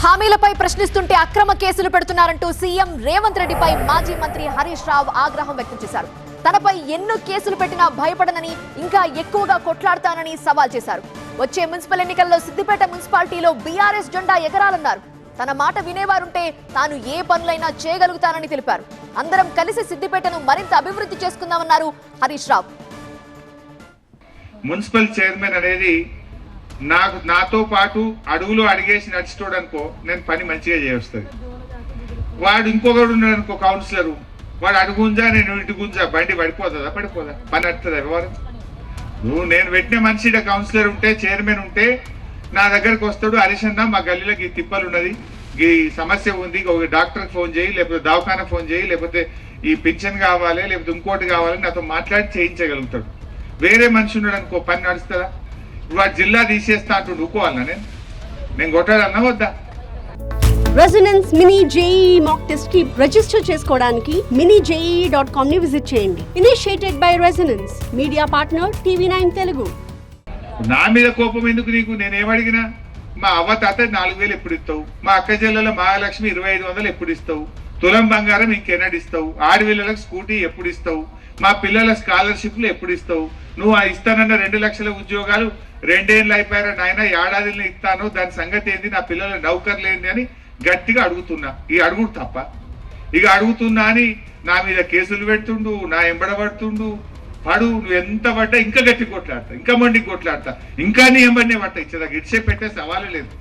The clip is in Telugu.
హామీలపై ప్రశ్నిస్తుంటే అక్రమ కేసులు పెడుతున్నారంటూ సీఎం రేవంత్ రెడ్డిపై మాజీ మంత్రి హరీష్ రావు ఆగ్రహం వ్యక్తం చేశారు. తనపై ఎన్నో కేసులు పెట్టినా భయపడనని, ఇంకా ఎక్కువగా కొట్లాడతానని సవాల్ చేశారు. వచ్చే మున్సిపల్ ఎన్నికల్లో సిద్దిపేట మున్సిపాలిటీలో బీఆర్ఎస్ జెండా ఎగరాలన్నారు. తన మాట వినేవారుంటే తాను ఏ పనులైనా చేయగలుగుతానని తెలిపారు. అందరం కలిసి సిద్దిపేటను మరింత అభివృద్ధి చేసుకుందామన్నారు హరీష్ రావు. మున్సిపల్ చైర్మన్ అనేది నాతో పాటు అడుగులో అడిగేసి నడుచుకోవడానికో నేను పని మంచిగా చేస్తుంది. వాడు ఇంకొకడు ఉన్నాడు అనుకో, కౌన్సిలరు, వాడు అడుగుంజా నేను ఇంటి గుంజా, బండి పడిపోతుందా పని నడుతుందా వ్యవహారం? నేను పెట్టిన మనిషి కౌన్సిలర్ ఉంటే, చైర్మన్ ఉంటే నా దగ్గరకు వస్తాడు. హరీషన్న మా గల్లీలోకి ఈ తిప్పలు ఉన్నది, ఈ సమస్య ఉంది, ఒక డాక్టర్కి ఫోన్ చేయి, లేకపోతే దవాఖానా ఫోన్ చేయి, లేకపోతే ఈ పింఛన్ కావాలి, లేకపోతే ఇంకోటి కావాలి, నాతో మాట్లాడి చేయించగలుగుతాడు. వేరే మనిషి ఉన్నాడు అనుకో, పని నడుస్తుందా? వాడు జిల్లా తీసేస్తా అంటూ ఊకోవాలన్నా నేను కొట్టాలన్నా వద్దా? Resonance mini JEE mock test కి రిజిస్టర్ చేసుకోవడానికి minijee.com ని విజిట్ చేయండి. Initiated by resonance, media partner TV9 Telugu. నా మీద కోపం ఎందుకు నీకు? నేనేమడిగినా? మా అవ్వ తాత 4000 ఎప్పుడు ఇస్తావు? మా అక్క చెల్లెల మహాలక్ష్మి 2500 ఎప్పుడు ఇస్తావు? తులం బంగారం ఇంకెన్నడు ఇస్తావు? ఆడపిల్లలకు స్కూటీ ఎప్పుడు ఇస్తావు? మా పిల్లల స్కాలర్షిప్లు ఎప్పుడు ఇస్తావు? నువ్వు ఆ ఇస్తానన్న 2 లక్షల ఉద్యోగాలు 2 ఏళ్ళు అయిపోయారా నాయన, ఏడాదిలో ఇస్తాను, దాని సంగతి ఏంది, నా పిల్లల నౌకర్లు ఏంది అని గట్టిగా అడుగుతున్నా. ఇక అడుగుడు తప్ప? ఇక అడుగుతున్నా అని నా మీద కేసులు పెడుతుండు, నా ఎంబడబడుతుండు. పడు, నువ్వు ఎంత పడ్డా ఇంకా గట్టి కొట్లాడతా, ఇంకా మండికి కొట్లాడతా, ఇంకా నీ ఎంబడినే పడతా. ఇచ్చేదా గిడిచే పెట్టే సవాలు లేదు.